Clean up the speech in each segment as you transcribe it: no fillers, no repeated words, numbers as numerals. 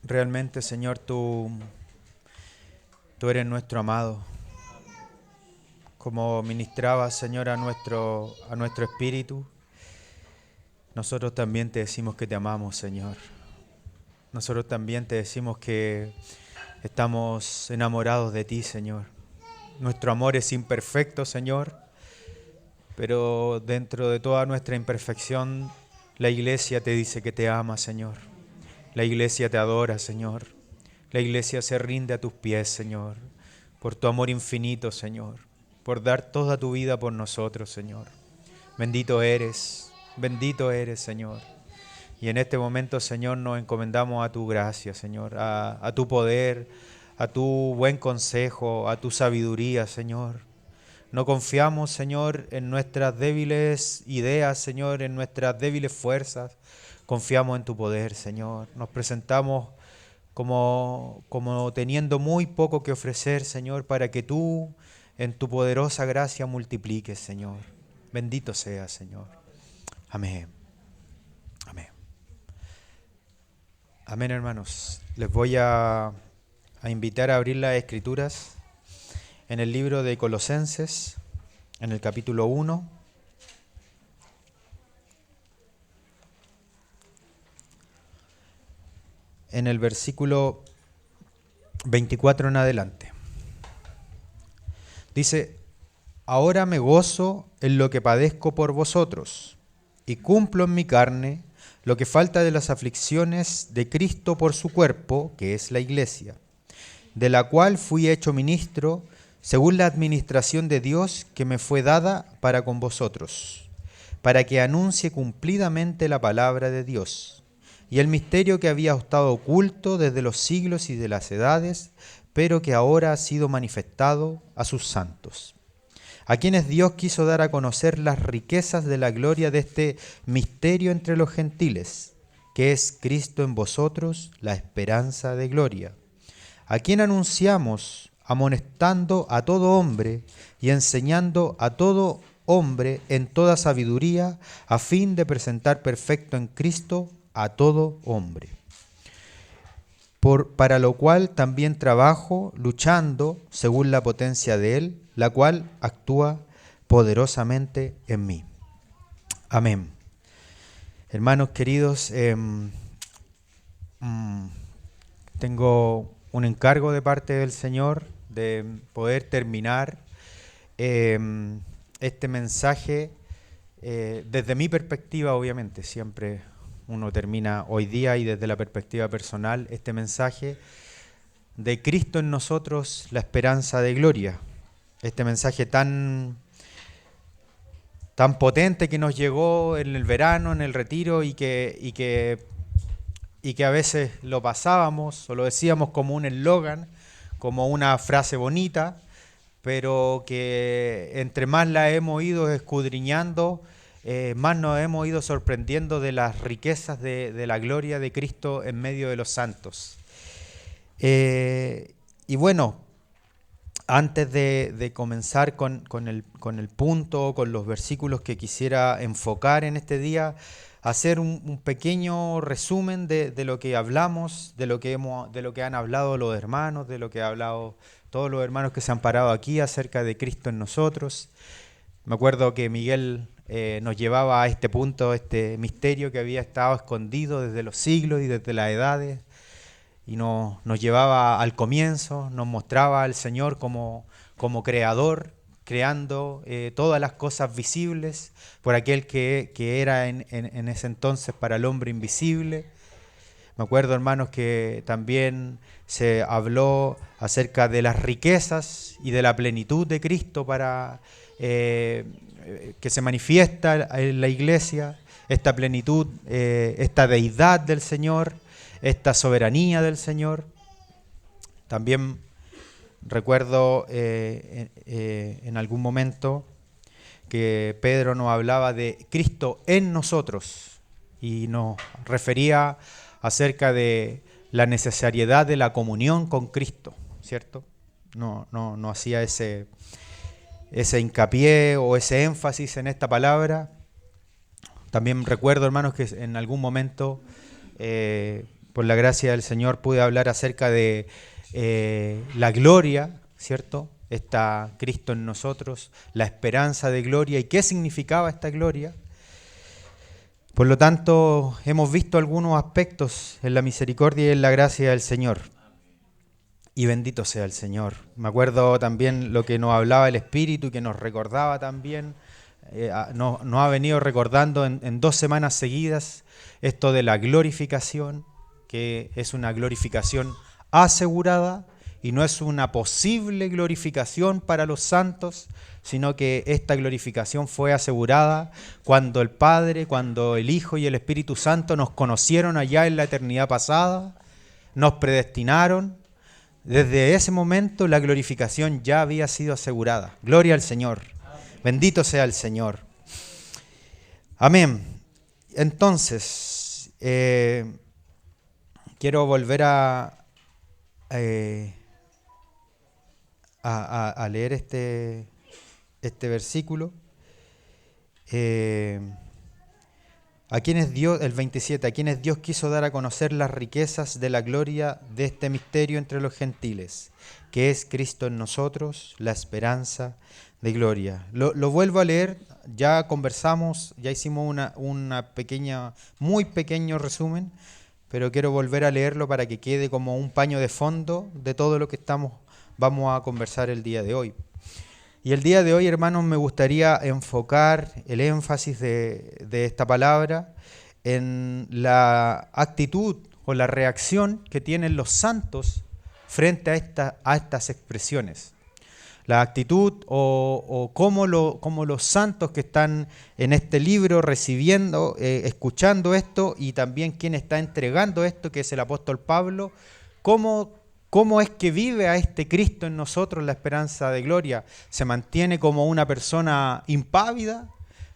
realmente, Señor, tú eres nuestro amado. Como ministrabas, Señor, a nuestro espíritu, nosotros también te decimos que te amamos, Señor. Nosotros también te decimos que estamos enamorados de ti, Señor. Nuestro amor es imperfecto, Señor, pero dentro de toda nuestra imperfección, la iglesia te dice que te ama, Señor. La iglesia te adora, Señor. La iglesia se rinde a tus pies, Señor, por tu amor infinito, Señor, por dar toda tu vida por nosotros, Señor. Bendito eres, Señor. Y en este momento, Señor, nos encomendamos a tu gracia, Señor, a tu poder, a tu buen consejo, a tu sabiduría, Señor. No confiamos, Señor, en nuestras débiles ideas, Señor, en nuestras débiles fuerzas. Confiamos en tu poder, Señor. Nos presentamos como teniendo muy poco que ofrecer, Señor, para que tú, en tu poderosa gracia, multipliques, Señor. Bendito seas, Señor. Amén. Amén. Amén, hermanos. Les voy a invitar a abrir las Escrituras en el libro de Colosenses, en el capítulo 1. En el versículo 24 en adelante. Dice: ahora me gozo en lo que padezco por vosotros, y cumplo en mi carne lo que falta de las aflicciones de Cristo por su cuerpo, que es la iglesia, de la cual fui hecho ministro según la administración de Dios que me fue dada para con vosotros, para que anuncie cumplidamente la palabra de Dios, y el misterio que había estado oculto desde los siglos y de las edades, pero que ahora ha sido manifestado a sus santos, a quienes Dios quiso dar a conocer las riquezas de la gloria de este misterio entre los gentiles, que es Cristo en vosotros, la esperanza de gloria, a quien anunciamos, amonestando a todo hombre y enseñando a todo hombre en toda sabiduría, a fin de presentar perfecto en Cristo a todo hombre. Para lo cual también trabajo, luchando según la potencia de Él, la cual actúa poderosamente en mí. Amén. Hermanos queridos, tengo un encargo de parte del Señor de poder terminar este mensaje desde mi perspectiva, obviamente. Siempre uno termina hoy día y desde la perspectiva personal este mensaje de Cristo en nosotros, la esperanza de gloria. Este mensaje tan potente que nos llegó en el verano, en el retiro, y que a veces lo pasábamos o lo decíamos como un eslogan, como una frase bonita, pero que entre más la hemos ido escudriñando, más nos hemos ido sorprendiendo de las riquezas de la gloria de Cristo en medio de los santos. Y bueno, antes de comenzar con el punto, con los versículos que quisiera enfocar en este día, hacer un pequeño resumen de lo que hablamos, de lo que han hablado los hermanos, de lo que han hablado todos los hermanos que se han parado aquí acerca de Cristo en nosotros. Me acuerdo que Miguel nos llevaba a este punto, este misterio que había estado escondido desde los siglos y desde las edades, y nos llevaba al comienzo, nos mostraba al Señor como creador, creando todas las cosas visibles por aquel que era en ese entonces para el hombre invisible. Me acuerdo, hermanos, que también se habló acerca de las riquezas y de la plenitud de Cristo para que se manifiesta en la iglesia, esta plenitud, esta deidad del Señor, esta soberanía del Señor. También recuerdo en algún momento que Pedro nos hablaba de Cristo en nosotros y nos refería acerca de la necesariedad de la comunión con Cristo, ¿cierto? No hacía ese hincapié o ese énfasis en esta palabra. También recuerdo, hermanos, que en algún momento por la gracia del Señor pude hablar acerca de la gloria, ¿cierto? Está Cristo en nosotros, la esperanza de gloria y qué significaba esta gloria. Por lo tanto, hemos visto algunos aspectos en la misericordia y en la gracia del Señor. Y bendito sea el Señor. Me acuerdo también lo que nos hablaba el Espíritu y que nos recordaba también, nos ha venido recordando en 2 semanas seguidas esto de la glorificación, que es una glorificación asegurada y no es una posible glorificación para los santos, sino que esta glorificación fue asegurada cuando el Padre, cuando el Hijo y el Espíritu Santo nos conocieron allá en la eternidad pasada, nos predestinaron. Desde ese momento la glorificación ya había sido asegurada. Gloria al Señor. Bendito sea el Señor. Amén. Entonces, quiero volver a leer este versículo. A quienes Dios, el 27, a quienes Dios quiso dar a conocer las riquezas de la gloria de este misterio entre los gentiles, que es Cristo en nosotros, la esperanza de gloria. Lo vuelvo a leer, ya conversamos, ya hicimos una pequeña, muy pequeño resumen, pero quiero volver a leerlo para que quede como un paño de fondo de todo lo que vamos a conversar el día de hoy. Y el día de hoy, hermanos, me gustaría enfocar el énfasis de esta palabra en la actitud o la reacción que tienen los santos frente a estas expresiones. La actitud o cómo los santos que están en este libro recibiendo, escuchando esto, y también quien está entregando esto, que es el apóstol Pablo, ¿cómo es que vive a este Cristo en nosotros, la esperanza de gloria? ¿Se mantiene como una persona impávida?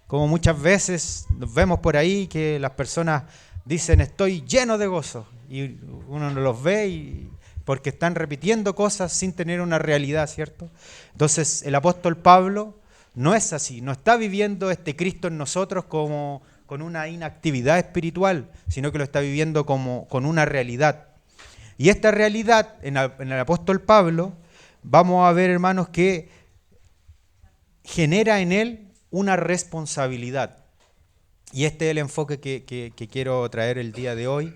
Como muchas veces nos vemos por ahí que las personas dicen estoy lleno de gozo y uno no los ve porque están repitiendo cosas sin tener una realidad, ¿cierto? Entonces el apóstol Pablo no es así, no está viviendo este Cristo en nosotros como con una inactividad espiritual, sino que lo está viviendo con una realidad. Y esta realidad en el apóstol Pablo, vamos a ver, hermanos, que genera en él una responsabilidad. Y este es el enfoque que quiero traer el día de hoy.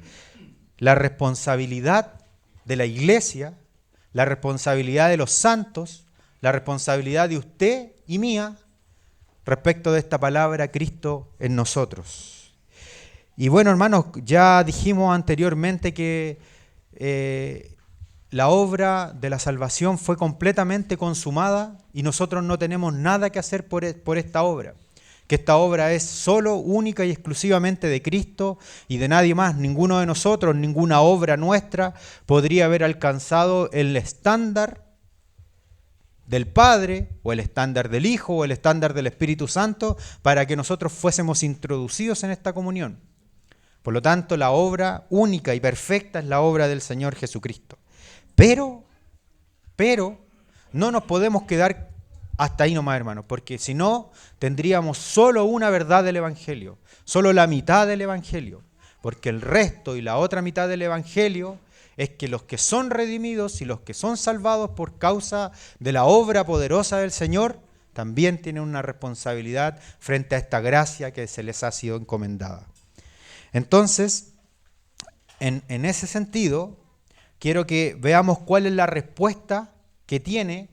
La responsabilidad de la iglesia, la responsabilidad de los santos, la responsabilidad de usted y mía respecto de esta palabra Cristo en nosotros. Y bueno, hermanos, ya dijimos anteriormente que la obra de la salvación fue completamente consumada y nosotros no tenemos nada que hacer por esta obra. Que esta obra es solo, única y exclusivamente de Cristo y de nadie más. Ninguno de nosotros, ninguna obra nuestra podría haber alcanzado el estándar del Padre o el estándar del Hijo o el estándar del Espíritu Santo para que nosotros fuésemos introducidos en esta comunión. Por lo tanto, la obra única y perfecta es la obra del Señor Jesucristo. Pero, no nos podemos quedar hasta ahí nomás, hermanos, porque si no, tendríamos solo una verdad del Evangelio, solo la mitad del Evangelio, porque el resto y la otra mitad del Evangelio es que los que son redimidos y los que son salvados por causa de la obra poderosa del Señor, también tienen una responsabilidad frente a esta gracia que se les ha sido encomendada. Entonces, en ese sentido, quiero que veamos cuál es la respuesta que tiene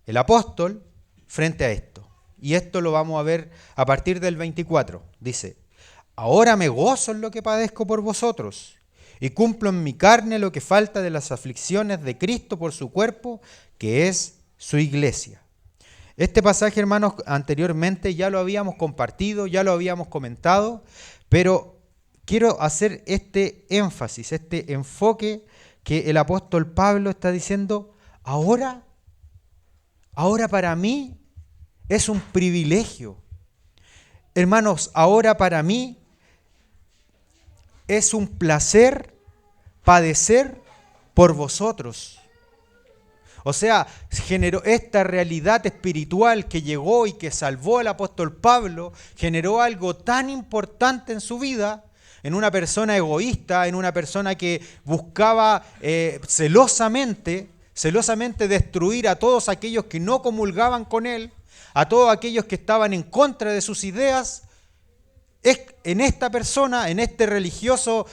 el apóstol frente a esto. Y esto lo vamos a ver a partir del 24. Dice, ahora me gozo en lo que padezco por vosotros y cumplo en mi carne lo que falta de las aflicciones de Cristo por su cuerpo, que es su iglesia. Este pasaje, hermanos, anteriormente ya lo habíamos compartido, ya lo habíamos comentado, pero quiero hacer este énfasis, este enfoque que el apóstol Pablo está diciendo, ahora para mí es un privilegio. Hermanos, ahora para mí es un placer padecer por vosotros. O sea, generó esta realidad espiritual que llegó y que salvó al apóstol Pablo, generó algo tan importante en su vida, en una persona egoísta, en una persona que buscaba celosamente destruir a todos aquellos que no comulgaban con él, a todos aquellos que estaban en contra de sus ideas. Es en esta persona, en este religioso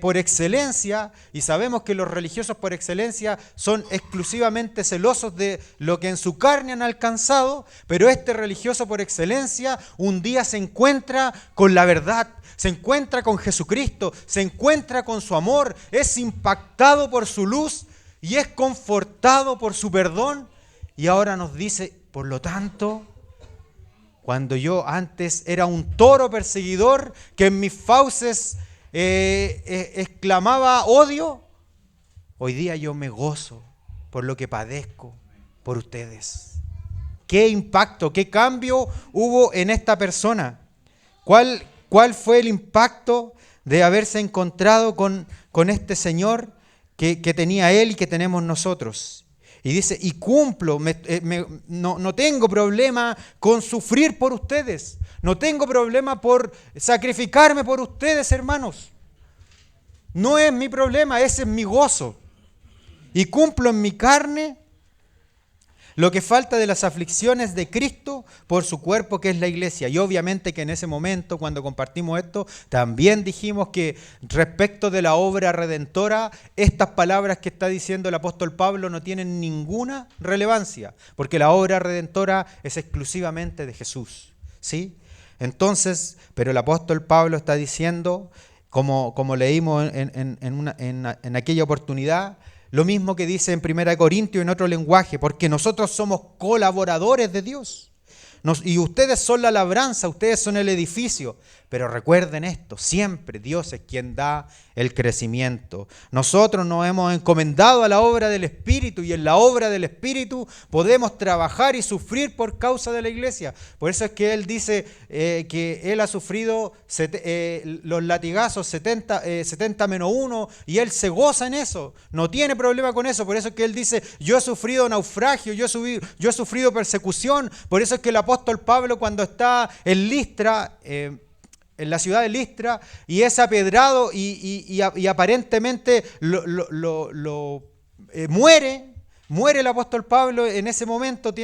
por excelencia, y sabemos que los religiosos por excelencia son exclusivamente celosos de lo que en su carne han alcanzado, pero este religioso por excelencia un día se encuentra con la verdad, se encuentra con Jesucristo, se encuentra con su amor, es impactado por su luz y es confortado por su perdón, y ahora nos dice, por lo tanto, cuando yo antes era un toro perseguidor que en mis fauces exclamaba odio, hoy día yo me gozo por lo que padezco por ustedes. ¿Qué impacto, qué cambio hubo en esta persona? ¿Cuál fue el impacto de haberse encontrado con este Señor que tenía Él y que tenemos nosotros? Y dice, y cumplo, no tengo problema con sufrir por ustedes. No tengo problema por sacrificarme por ustedes, hermanos. No es mi problema, ese es mi gozo. Y cumplo en mi carne lo que falta de las aflicciones de Cristo por su cuerpo, que es la iglesia. Y obviamente que en ese momento, cuando compartimos esto, también dijimos que respecto de la obra redentora, estas palabras que está diciendo el apóstol Pablo no tienen ninguna relevancia, porque la obra redentora es exclusivamente de Jesús, ¿sí? Entonces, pero el apóstol Pablo está diciendo, como leímos en aquella oportunidad, lo mismo que dice en 1 Corintios en otro lenguaje, porque nosotros somos colaboradores de Dios. Y ustedes son la labranza, ustedes son el edificio. Pero recuerden esto, siempre Dios es quien da el crecimiento. Nosotros nos hemos encomendado a la obra del Espíritu y en la obra del Espíritu podemos trabajar y sufrir por causa de la iglesia. Por eso es que Él dice que Él ha sufrido los latigazos 70 menos 1 y Él se goza en eso. No tiene problema con eso. Por eso es que Él dice, yo he sufrido naufragio, yo he sufrido persecución. Por eso es que el apóstol Pablo cuando está en Listra, en la ciudad de Listra, y es apedrado y aparentemente muere el apóstol Pablo en ese momento,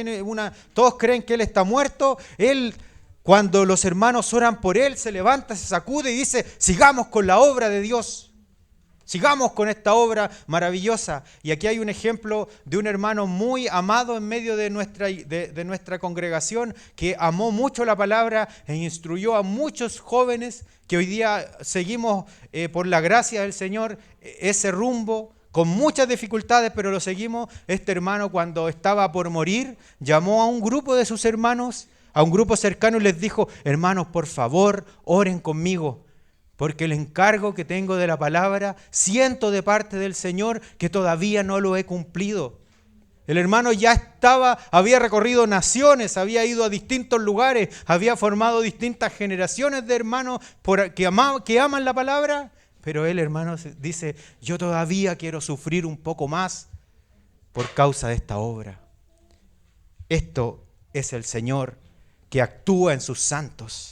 todos creen que él está muerto. Él, cuando los hermanos oran por él, se levanta, se sacude y dice, sigamos con la obra de Dios. Sigamos con esta obra maravillosa. Y aquí hay un ejemplo de un hermano muy amado en medio de nuestra congregación, que amó mucho la palabra e instruyó a muchos jóvenes que hoy día seguimos por la gracia del Señor ese rumbo, con muchas dificultades, pero lo seguimos. Este hermano, cuando estaba por morir, llamó a un grupo de sus hermanos, a un grupo cercano, y les dijo, hermanos, por favor, oren conmigo, porque el encargo que tengo de la palabra siento de parte del Señor que todavía no lo he cumplido. El hermano ya había recorrido naciones, había ido a distintos lugares, había formado distintas generaciones de hermanos que aman la palabra, pero él, hermano, dice, yo todavía quiero sufrir un poco más por causa de esta obra. Esto es el Señor que actúa en sus santos.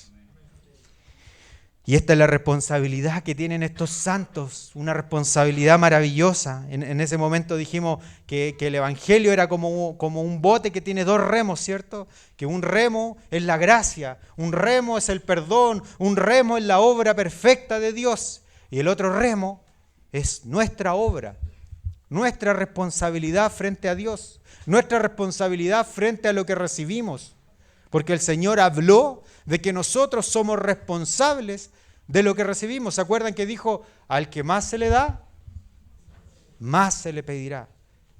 Y esta es la responsabilidad que tienen estos santos, una responsabilidad maravillosa. En ese momento dijimos que el Evangelio era como un bote que tiene dos remos, ¿cierto? Que un remo es la gracia, un remo es el perdón, un remo es la obra perfecta de Dios. Y el otro remo es nuestra obra, nuestra responsabilidad frente a Dios, nuestra responsabilidad frente a lo que recibimos. Porque el Señor habló de que nosotros somos responsables de lo que recibimos. ¿Se acuerdan que dijo, al que más se le da, más se le pedirá?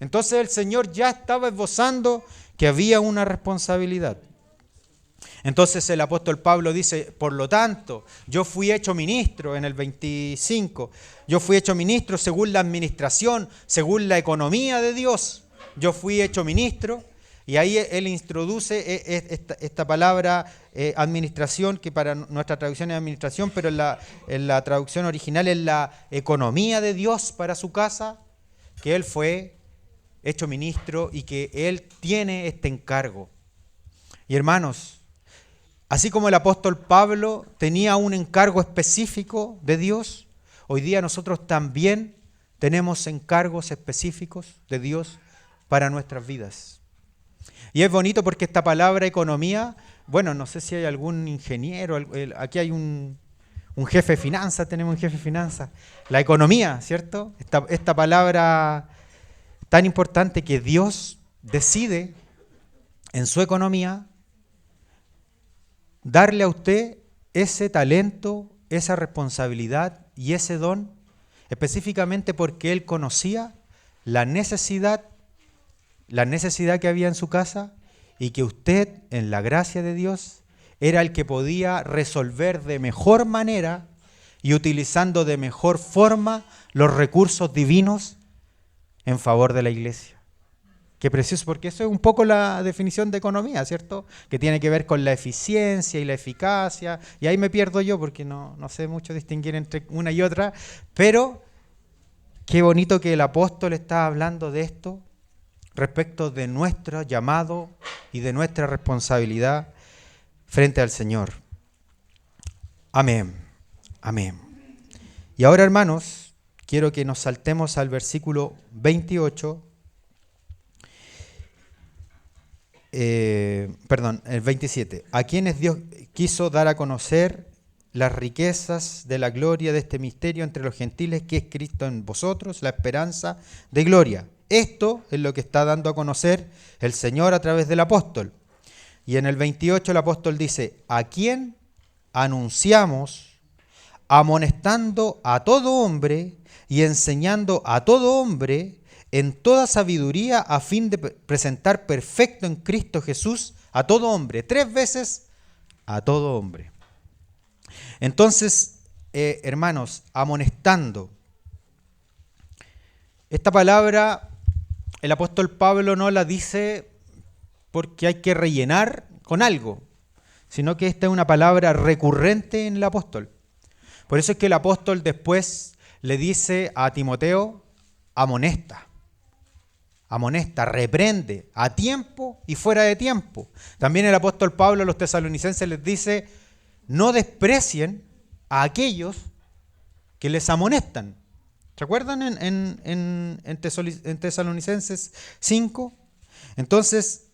Entonces el Señor ya estaba esbozando que había una responsabilidad. Entonces el apóstol Pablo dice, por lo tanto, yo fui hecho ministro en el 25, yo fui hecho ministro según la administración, según la economía de Dios. Yo fui hecho ministro. Y ahí él introduce esta palabra administración, que para nuestra traducción es administración, pero en la traducción original es la economía de Dios para su casa, que él fue hecho ministro y que él tiene este encargo. Y hermanos, Así como el apóstol Pablo tenía un encargo específico de Dios, hoy día nosotros también tenemos encargos específicos de Dios para nuestras vidas. Y es bonito porque esta palabra economía, bueno, no sé si hay algún ingeniero, aquí hay un jefe de finanzas, tenemos un jefe de finanzas. La economía, ¿cierto? Esta palabra tan importante que Dios decide en su economía darle a usted ese talento, esa responsabilidad y ese don, específicamente porque Él conocía la necesidad que había en su casa y que usted, en la gracia de Dios, era el que podía resolver de mejor manera y utilizando de mejor forma los recursos divinos en favor de la iglesia. Qué precioso, porque eso es un poco la definición de economía, ¿cierto? Que tiene que ver con la eficiencia y la eficacia, y ahí me pierdo yo porque no sé mucho distinguir entre una y otra, pero qué bonito que el apóstol está hablando de esto respecto de nuestro llamado y de nuestra responsabilidad frente al Señor. Amén, amén. Y ahora, hermanos, quiero que nos saltemos al versículo 28, el 27. A quienes Dios quiso dar a conocer las riquezas de la gloria de este misterio entre los gentiles, que es Cristo en vosotros, la esperanza de gloria. Esto es lo que está dando a conocer el Señor a través del apóstol. Y en el 28 el apóstol dice, a quien anunciamos, amonestando a todo hombre y enseñando a todo hombre en toda sabiduría, a fin de presentar perfecto en Cristo Jesús a todo hombre. 3 veces a todo hombre. Entonces, hermanos, amonestando. Esta palabra, el apóstol Pablo no la dice porque hay que rellenar con algo, sino que esta es una palabra recurrente en el apóstol. Por eso es que el apóstol después le dice a Timoteo, amonesta, reprende, a tiempo y fuera de tiempo. También el apóstol Pablo a los tesalonicenses les dice, no desprecien a aquellos que les amonestan. ¿Se acuerdan en Tesalonicenses 5? Entonces,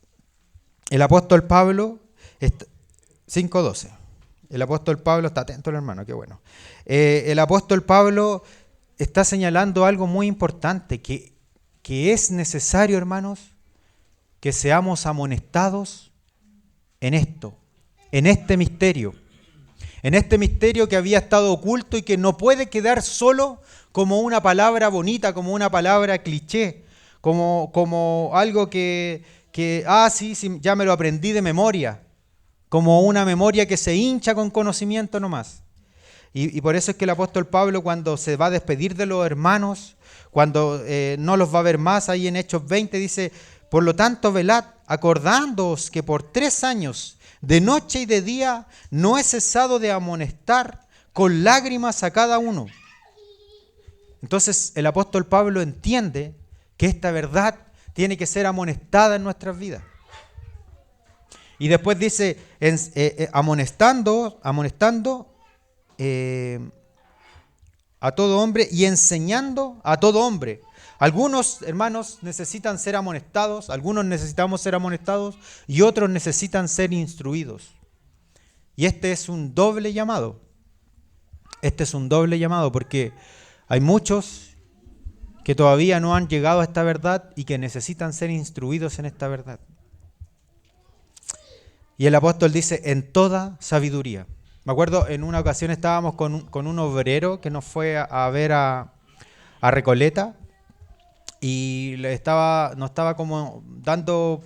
el apóstol Pablo, 5:12. El apóstol Pablo, está atento el hermano, qué bueno. El apóstol Pablo está señalando algo muy importante, que es necesario, hermanos, que seamos amonestados en esto, en este misterio que había estado oculto y que no puede quedar solo como una palabra bonita, como una palabra cliché, como algo que sí, ya me lo aprendí de memoria, como una memoria que se hincha con conocimiento nomás. Y por eso es que el apóstol Pablo, cuando se va a despedir de los hermanos, cuando no los va a ver más, ahí en Hechos 20 dice, por lo tanto velad, acordándoos que por 3 años, de noche y de día, no he cesado de amonestar con lágrimas a cada uno. Entonces el apóstol Pablo entiende que esta verdad tiene que ser amonestada en nuestras vidas. Y después dice, amonestando a todo hombre y enseñando a todo hombre. Algunos hermanos necesitan ser amonestados, algunos necesitamos ser amonestados y otros necesitan ser instruidos. Y este es un doble llamado. Porque hay muchos que todavía no han llegado a esta verdad y que necesitan ser instruidos en esta verdad. Y el apóstol dice, en toda sabiduría. Me acuerdo, en una ocasión estábamos con un obrero que nos fue a ver a Recoleta y nos estaba como dando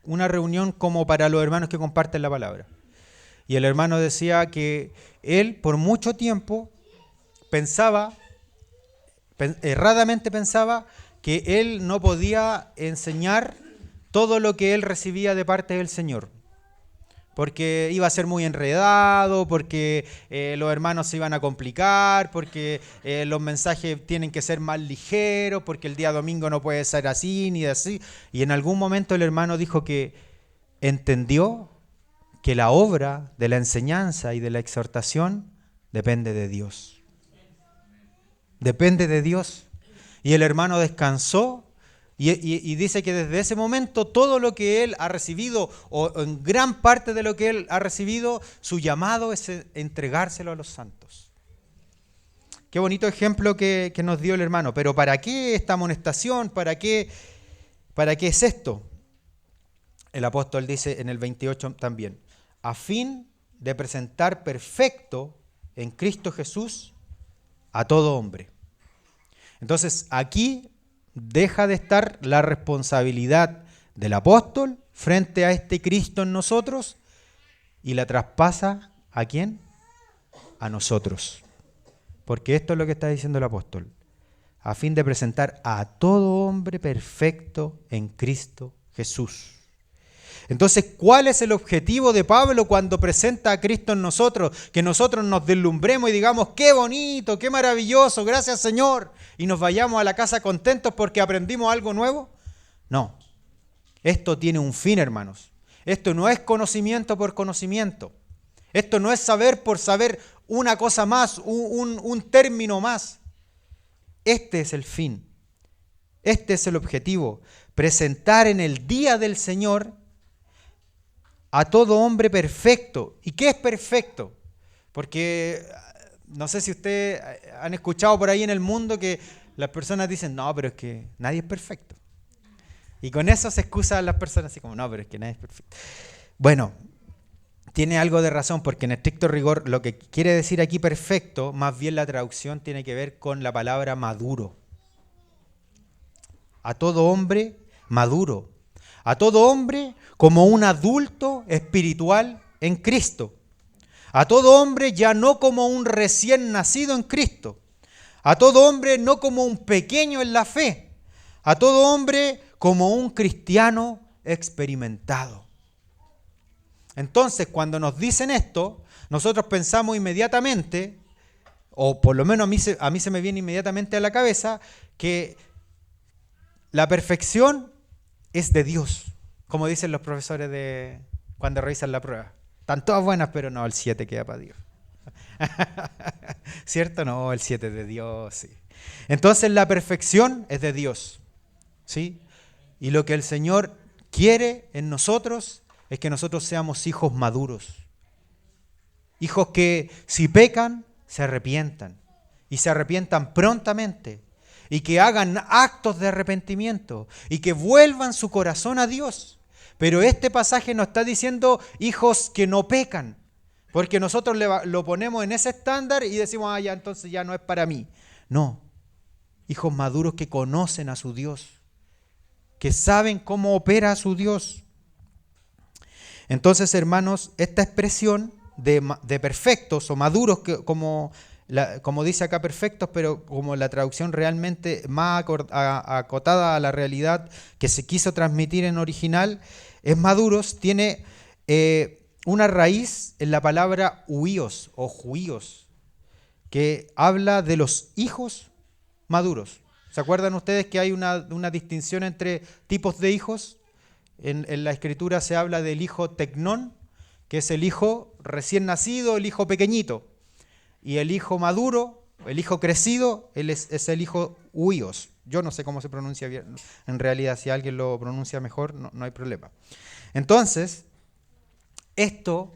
una reunión como para los hermanos que comparten la palabra. Y el hermano decía que él por mucho tiempo erradamente pensaba que él no podía enseñar todo lo que él recibía de parte del Señor, porque iba a ser muy enredado, porque los hermanos se iban a complicar, porque los mensajes tienen que ser más ligeros, porque el día domingo no puede ser así ni así. Y en algún momento el hermano dijo que entendió que la obra de la enseñanza y de la exhortación depende de Dios. Depende de Dios. Y el hermano descansó y dice que desde ese momento todo lo que él ha recibido, o en gran parte de lo que él ha recibido, su llamado es entregárselo a los santos. Qué bonito ejemplo que nos dio el hermano. Pero ¿para qué esta amonestación? ¿Para qué es esto? El apóstol dice en el 28 también, a fin de presentar perfecto en Cristo Jesús a todo hombre. Entonces aquí deja de estar la responsabilidad del apóstol frente a este Cristo en nosotros y la traspasa ¿a quién? A nosotros. Porque esto es lo que está diciendo el apóstol. A fin de presentar a todo hombre perfecto en Cristo Jesús. Entonces, ¿cuál es el objetivo de Pablo cuando presenta a Cristo en nosotros? Que nosotros nos deslumbremos y digamos, qué bonito, qué maravilloso, gracias Señor, y nos vayamos a la casa contentos porque aprendimos algo nuevo. No, esto tiene un fin, hermanos. Esto no es conocimiento por conocimiento. Esto no es saber por saber una cosa más, un término más. Este es el fin. Este es el objetivo. Presentar en el día del Señor a todo hombre perfecto. ¿Y qué es perfecto? Porque no sé si ustedes han escuchado por ahí en el mundo que las personas dicen, no, pero es que nadie es perfecto. Y con eso se excusan las personas así como, no, pero es que nadie es perfecto. Bueno, tiene algo de razón, porque en estricto rigor lo que quiere decir aquí perfecto, más bien la traducción tiene que ver con la palabra maduro. A todo hombre maduro. A todo hombre como un adulto espiritual en Cristo. A todo hombre ya no como un recién nacido en Cristo. A todo hombre no como un pequeño en la fe. A todo hombre como un cristiano experimentado. Entonces, cuando nos dicen esto, nosotros pensamos inmediatamente, o por lo menos a mí se me viene inmediatamente a la cabeza, que la perfección es de Dios, como dicen los profesores cuando revisan la prueba. Están todas buenas, pero no, el 7 queda para Dios. ¿Cierto? No, el 7 es de Dios, sí. Entonces la perfección es de Dios, ¿sí? Y lo que el Señor quiere en nosotros es que nosotros seamos hijos maduros. Hijos que si pecan, se arrepientan. Y se arrepientan prontamente. Y que hagan actos de arrepentimiento. Y que vuelvan su corazón a Dios. Pero este pasaje nos está diciendo hijos que no pecan. Porque nosotros lo ponemos en ese estándar y decimos, ya entonces ya no es para mí. No. Hijos maduros que conocen a su Dios. Que saben cómo opera su Dios. Entonces, hermanos, esta expresión de perfectos o maduros, como dice acá perfectos, pero como la traducción realmente más acotada a la realidad que se quiso transmitir en original, es maduros, tiene una raíz en la palabra huíos o juíos, que habla de los hijos maduros. ¿Se acuerdan ustedes que hay una distinción entre tipos de hijos? En la Escritura se habla del hijo tecnón, que es el hijo recién nacido, el hijo pequeño. Y el hijo maduro, el hijo crecido, él es el hijo huíos. Yo no sé cómo se pronuncia bien. En realidad, si alguien lo pronuncia mejor, no hay problema. Entonces, este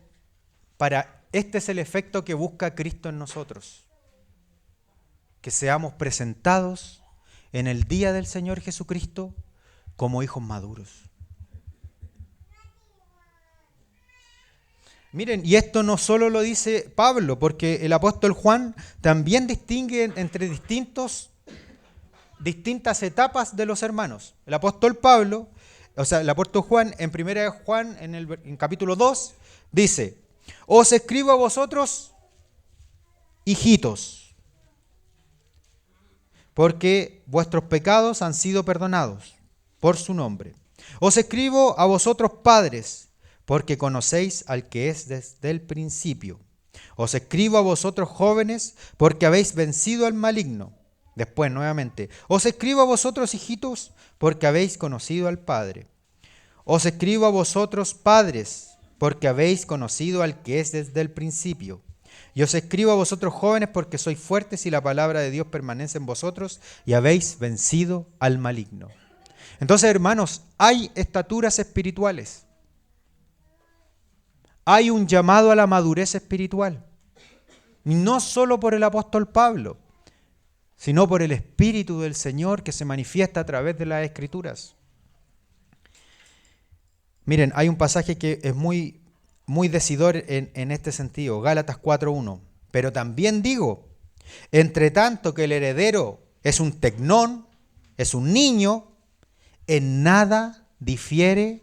es el efecto que busca Cristo en nosotros. Que seamos presentados en el día del Señor Jesucristo como hijos maduros. Miren, y esto no solo lo dice Pablo, porque el apóstol Juan también distingue entre distintas etapas de los hermanos. El apóstol Juan, en 1 Juan, en capítulo 2, dice, os escribo a vosotros, hijitos, porque vuestros pecados han sido perdonados por su nombre. Os escribo a vosotros, padres, porque conocéis al que es desde el principio. Os escribo a vosotros, jóvenes, porque habéis vencido al maligno. Después, nuevamente, os escribo a vosotros, hijitos, porque habéis conocido al Padre. Os escribo a vosotros, padres, porque habéis conocido al que es desde el principio. Y os escribo a vosotros jóvenes porque sois fuertes y la palabra de Dios permanece en vosotros y habéis vencido al maligno. Entonces, hermanos, hay estaturas espirituales. Hay un llamado a la madurez espiritual. No solo por el apóstol Pablo, sino por el Espíritu del Señor que se manifiesta a través de las Escrituras. Miren, hay un pasaje que es muy decidor en este sentido, Gálatas 4:1. Pero también digo, entre tanto que el heredero es un tecnón, es un niño, en nada difiere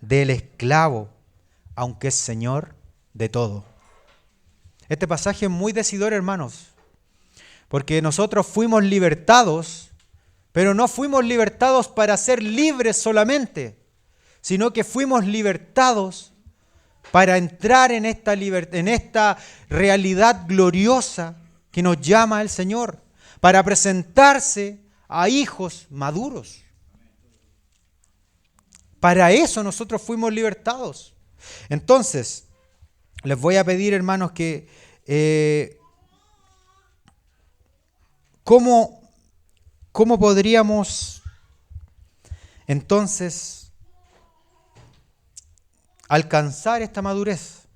del esclavo, aunque es señor de todo. Este pasaje es muy decidor, hermanos, porque nosotros fuimos libertados, pero no fuimos libertados para ser libres solamente, sino que fuimos libertados para entrar en esta realidad gloriosa que nos llama el Señor, para presentarse a hijos maduros. Para eso nosotros fuimos libertados. Entonces, les voy a pedir, hermanos, que ¿cómo podríamos entonces alcanzar esta madurez?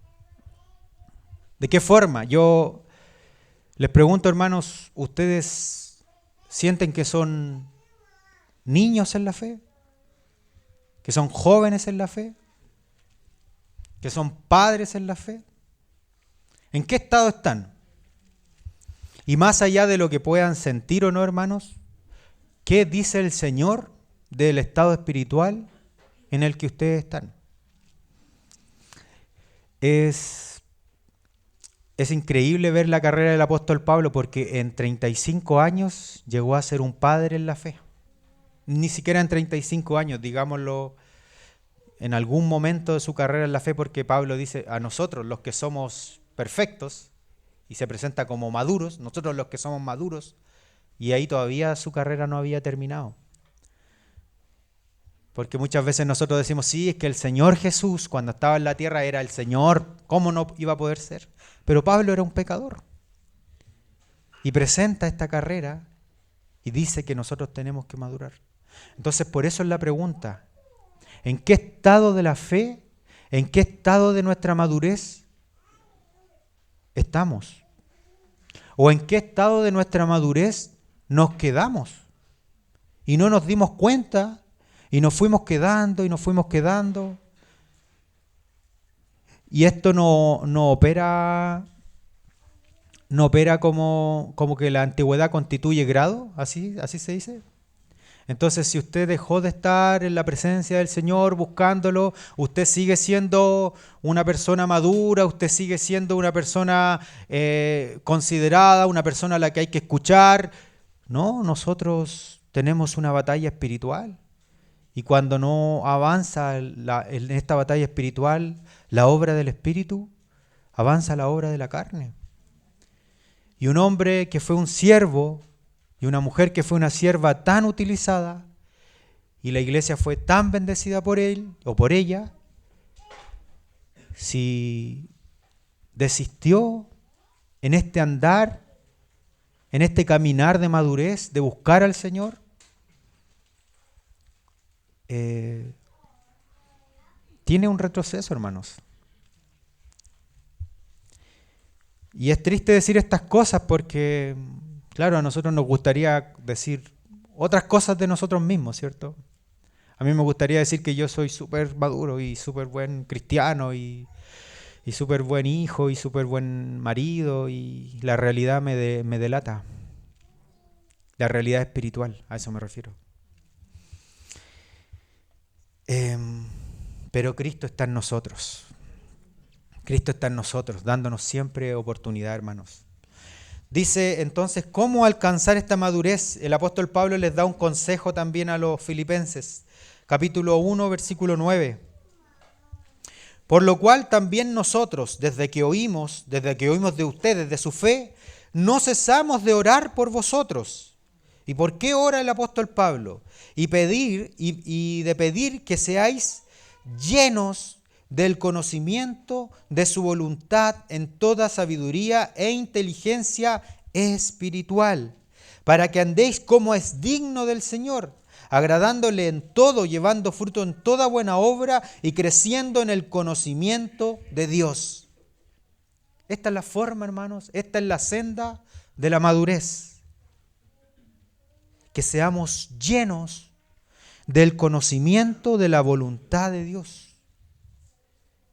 ¿De qué forma? Yo les pregunto, hermanos, ¿ustedes sienten que son niños en la fe? ¿Que son jóvenes en la fe? ¿Que son padres en la fe? ¿En qué estado están? Y más allá de lo que puedan sentir o no, hermanos, ¿qué dice el Señor del estado espiritual en el que ustedes están? Es increíble ver la carrera del apóstol Pablo porque en 35 años llegó a ser un padre en la fe. Ni siquiera en 35 años, digámoslo, en algún momento de su carrera en la fe, porque Pablo dice a nosotros, los que somos perfectos, y se presenta como maduros, nosotros los que somos maduros, y ahí todavía su carrera no había terminado. Porque muchas veces nosotros decimos, sí, es que el Señor Jesús cuando estaba en la tierra era el Señor, ¿cómo no iba a poder ser? Pero Pablo era un pecador. Y presenta esta carrera y dice que nosotros tenemos que madurar. Entonces, por eso es la pregunta, ¿en qué estado de la fe, en qué estado de nuestra madurez estamos? ¿O en qué estado de nuestra madurez nos quedamos? Y no nos dimos cuenta y nos fuimos quedando y nos fuimos quedando. Y esto no opera como que la antigüedad constituye grado, así se dice. Entonces, si usted dejó de estar en la presencia del Señor buscándolo, usted sigue siendo una persona madura, usted sigue siendo una persona considerada, una persona a la que hay que escuchar. No, nosotros tenemos una batalla espiritual. Y cuando no avanza en esta batalla espiritual la obra del Espíritu, avanza la obra de la carne. Y un hombre que fue un siervo y una mujer que fue una sierva tan utilizada y la iglesia fue tan bendecida por él o por ella, si desistió en este andar, en este caminar de madurez, de buscar al Señor, tiene un retroceso, hermanos. Y es triste decir estas cosas porque, claro, a nosotros nos gustaría decir otras cosas de nosotros mismos, ¿cierto? A mí me gustaría decir que yo soy súper maduro y súper buen cristiano y súper buen hijo y súper buen marido, y la realidad me delata. La realidad espiritual, a eso me refiero. Pero Cristo está en nosotros. Cristo está en nosotros, dándonos siempre oportunidad, hermanos. Dice entonces, ¿cómo alcanzar esta madurez? El apóstol Pablo les da un consejo también a los filipenses. Capítulo 1, versículo 9. Por lo cual también nosotros, desde que oímos de ustedes, de su fe, no cesamos de orar por vosotros. ¿Y por qué ora el apóstol Pablo? Y de pedir que seáis llenos del conocimiento de su voluntad en toda sabiduría e inteligencia espiritual, para que andéis como es digno del Señor, agradándole en todo, llevando fruto en toda buena obra y creciendo en el conocimiento de Dios. Esta es la forma, hermanos, esta es la senda de la madurez. Que seamos llenos del conocimiento de la voluntad de Dios.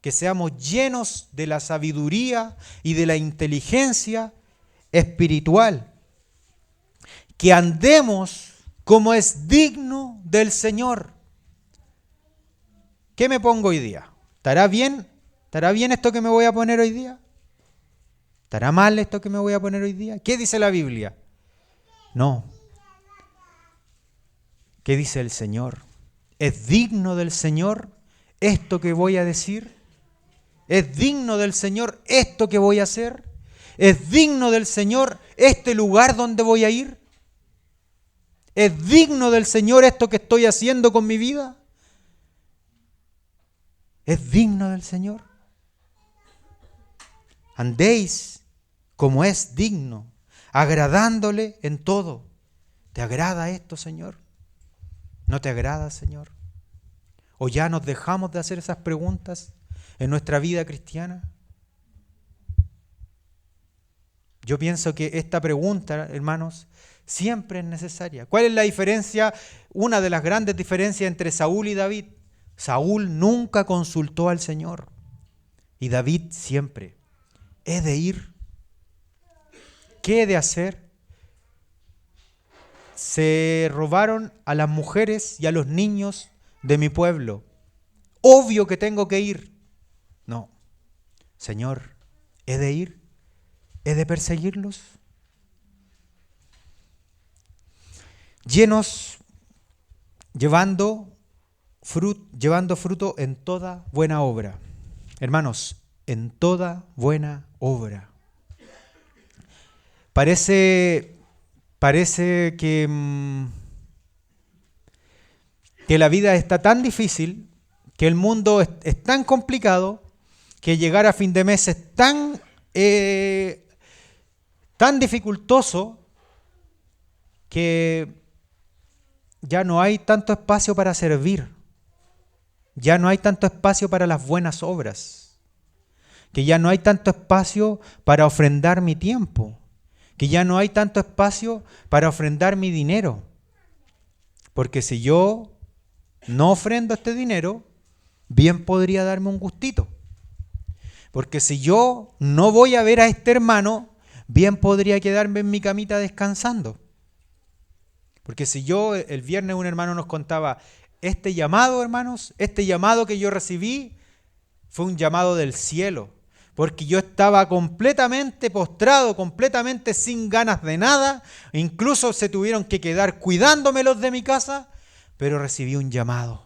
Que seamos llenos de la sabiduría y de la inteligencia espiritual. Que andemos como es digno del Señor. ¿Qué me pongo hoy día? ¿Estará bien? ¿Estará bien esto que me voy a poner hoy día? ¿Estará mal esto que me voy a poner hoy día? ¿Qué dice la Biblia? No. ¿Qué dice el Señor? ¿Es digno del Señor esto que voy a decir? ¿Es digno del Señor esto que voy a hacer? ¿Es digno del Señor este lugar donde voy a ir? ¿Es digno del Señor esto que estoy haciendo con mi vida? ¿Es digno del Señor? Andéis como es digno, agradándole en todo. ¿Te agrada esto, Señor? ¿No te agrada, Señor? ¿O ya nos dejamos de hacer esas preguntas en nuestra vida cristiana? Yo pienso que esta pregunta, hermanos, siempre es necesaria. ¿Cuál es la diferencia? Una de las grandes diferencias entre Saúl y David. Saúl nunca consultó al Señor y David siempre. ¿He de ir? ¿Qué he de hacer? Se robaron a las mujeres y a los niños de mi pueblo. Obvio que tengo que ir. No, Señor, ¿he de ir? ¿He de perseguirlos? Llenos, llevando fruto en toda buena obra. Hermanos, en toda buena obra. Parece que la vida está tan difícil, que el mundo es tan complicado, que llegar a fin de mes es tan dificultoso, que ya no hay tanto espacio para servir, ya no hay tanto espacio para las buenas obras, que ya no hay tanto espacio para ofrendar mi tiempo, que ya no hay tanto espacio para ofrendar mi dinero. Porque si yo no ofrendo este dinero, bien podría darme un gustito. Porque si yo no voy a ver a este hermano, bien podría quedarme en mi camita descansando. Porque si yo, el viernes un hermano nos contaba, este llamado, hermanos, este llamado que yo recibí, fue un llamado del cielo. Porque yo estaba completamente postrado, completamente sin ganas de nada. Incluso se tuvieron que quedar cuidándome los de mi casa, pero recibí un llamado.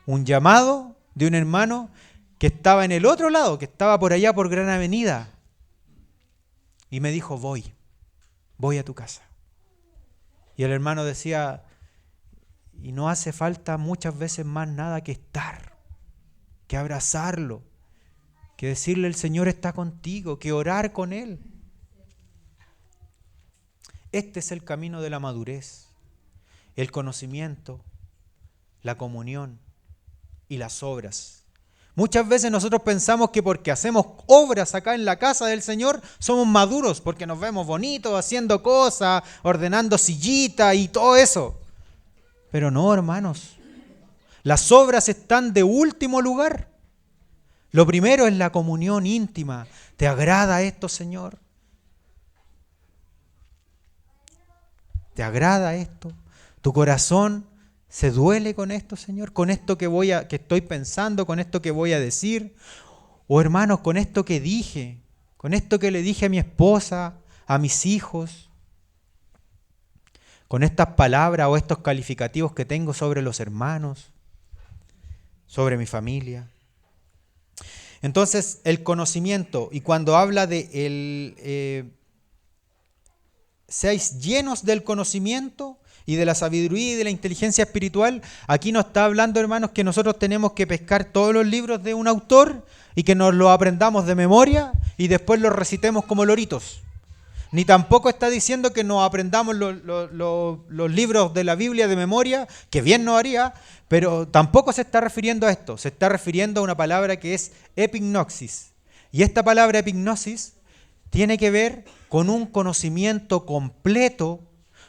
Un llamado de un hermano que estaba en el otro lado, que estaba por allá por Gran Avenida. Y me dijo, voy a tu casa. Y el hermano decía, y no hace falta muchas veces más nada que estar, que abrazarlo, que decirle el Señor está contigo, que orar con Él. Este es el camino de la madurez, el conocimiento, la comunión y las obras. Muchas veces nosotros pensamos que porque hacemos obras acá en la casa del Señor somos maduros, porque nos vemos bonitos haciendo cosas, ordenando sillitas y todo eso. Pero no, hermanos, las obras están de último lugar. Lo primero es la comunión íntima. ¿Te agrada esto, Señor? ¿Te agrada esto? ¿Tu corazón se duele con esto, Señor? ¿Con esto que estoy pensando? ¿Con esto que voy a decir? O hermanos, con esto que dije, con esto que le dije a mi esposa, a mis hijos, con estas palabras o estos calificativos que tengo sobre los hermanos, sobre mi familia. Entonces, el conocimiento, y cuando habla de seáis llenos del conocimiento, y de la sabiduría y de la inteligencia espiritual, aquí nos está hablando, hermanos, que nosotros tenemos que pescar todos los libros de un autor y que nos los aprendamos de memoria y después los recitemos como loritos. Ni tampoco está diciendo que nos aprendamos los libros de la Biblia de memoria, que bien nos haría, pero tampoco se está refiriendo a esto. Se está refiriendo a una palabra que es epignosis. Y esta palabra epignosis tiene que ver con un conocimiento completo,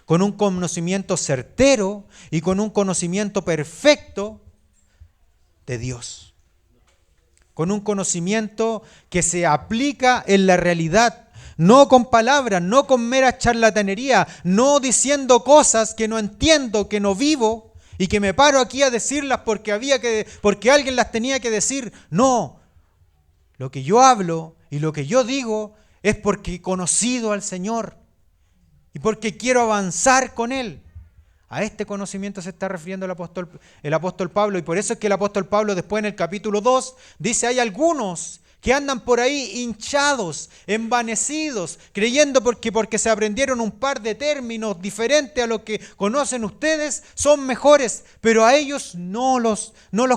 con un conocimiento certero y con un conocimiento perfecto de Dios. Con un conocimiento que se aplica en la realidad, no con palabras, no con mera charlatanería, no diciendo cosas que no entiendo, que no vivo y que me paro aquí a decirlas porque alguien las tenía que decir. No, lo que yo hablo y lo que yo digo es porque he conocido al Señor y porque quiero avanzar con Él. A este conocimiento se está refiriendo el apóstol Pablo, y por eso es que el apóstol Pablo después en el capítulo 2 dice: hay algunos que andan por ahí hinchados, envanecidos, creyendo porque se aprendieron un par de términos diferentes a lo que conocen ustedes, son mejores, pero a ellos no los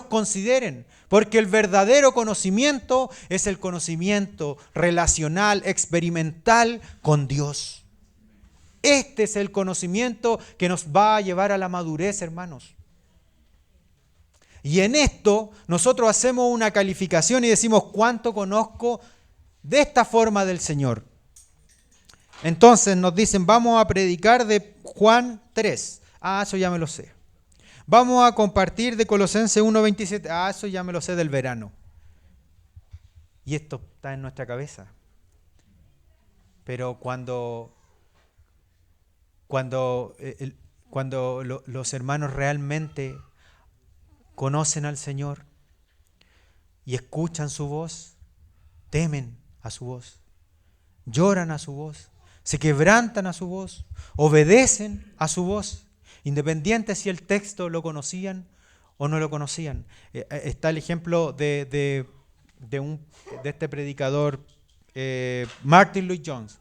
consideren, porque el verdadero conocimiento es el conocimiento relacional, experimental con Dios. Este es el conocimiento que nos va a llevar a la madurez, hermanos. Y en esto nosotros hacemos una calificación y decimos: ¿cuánto conozco de esta forma del Señor? Entonces nos dicen: vamos a predicar de Juan 3. Eso ya me lo sé. Vamos a compartir de Colosenses 1:27. Eso ya me lo sé del verano. Y esto está en nuestra cabeza. Pero cuando los hermanos realmente conocen al Señor y escuchan su voz, temen a su voz, lloran a su voz, se quebrantan a su voz, obedecen a su voz, independiente si el texto lo conocían o no lo conocían. Está el ejemplo de este predicador, Martin Lloyd-Jones.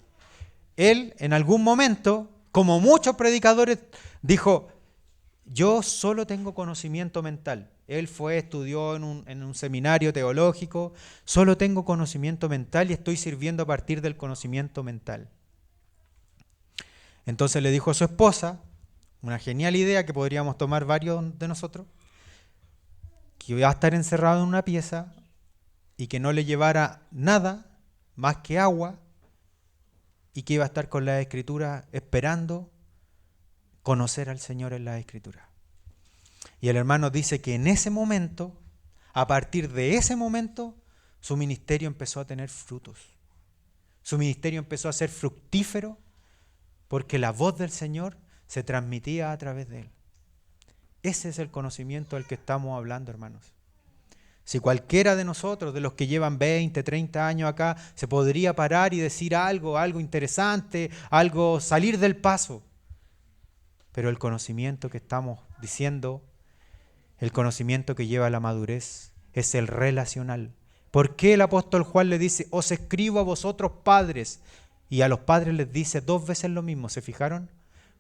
Él, en algún momento, como muchos predicadores, dijo: yo solo tengo conocimiento mental. Él estudió en un seminario teológico. Solo tengo conocimiento mental y estoy sirviendo a partir del conocimiento mental. Entonces le dijo a su esposa, una genial idea que podríamos tomar varios de nosotros, que iba a estar encerrado en una pieza y que no le llevara nada más que agua, y que iba a estar con la Escritura esperando conocer al Señor en la Escritura. Y el hermano dice que en ese momento, a partir de ese momento, su ministerio empezó a tener frutos. Su ministerio empezó a ser fructífero porque la voz del Señor se transmitía a través de él. Ese es el conocimiento del que estamos hablando, hermanos. Si cualquiera de nosotros, de los que llevan 20, 30 años acá, se podría parar y decir algo interesante, salir del paso. Pero el conocimiento que estamos diciendo, el conocimiento que lleva a la madurez, es el relacional. ¿Por qué el apóstol Juan le dice: os escribo a vosotros padres? Y a los padres les dice 2 veces lo mismo, ¿se fijaron?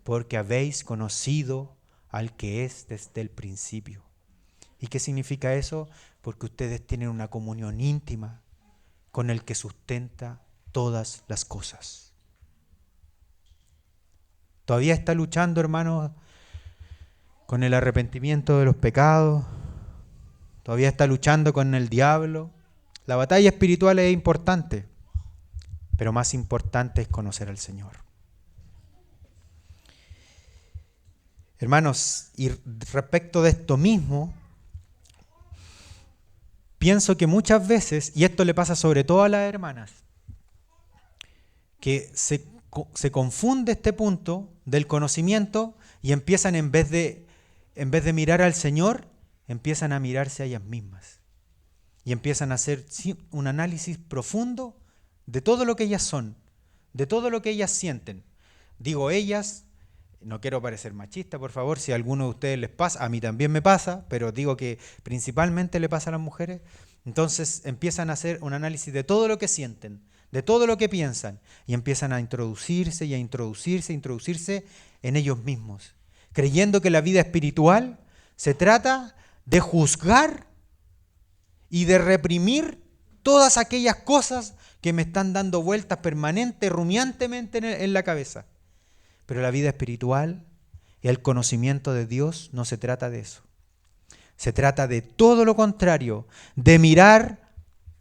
Porque habéis conocido al que es desde el principio. ¿Y qué significa eso? Porque ustedes tienen una comunión íntima con el que sustenta todas las cosas. ¿Todavía está luchando, hermanos, con el arrepentimiento de los pecados? ¿Todavía está luchando con el diablo? La batalla espiritual es importante, pero más importante es conocer al Señor. Hermanos, y respecto de esto mismo, pienso que muchas veces, y esto le pasa sobre todo a las hermanas, que se confunde este punto del conocimiento y empiezan en vez de mirar al Señor, empiezan a mirarse a ellas mismas. Y empiezan a hacer un análisis profundo de todo lo que ellas son, de todo lo que ellas sienten. Digo ellas, no quiero parecer machista, por favor, si a alguno de ustedes les pasa, a mí también me pasa, pero digo que principalmente le pasa a las mujeres. Entonces empiezan a hacer un análisis de todo lo que sienten, de todo lo que piensan, y empiezan a introducirse en ellos mismos. creyendo que la vida espiritual se trata de juzgar y de reprimir todas aquellas cosas que me están dando vueltas permanente, rumiantemente en la cabeza. Pero la vida espiritual y el conocimiento de Dios no se trata de eso. Se trata de todo lo contrario, de mirar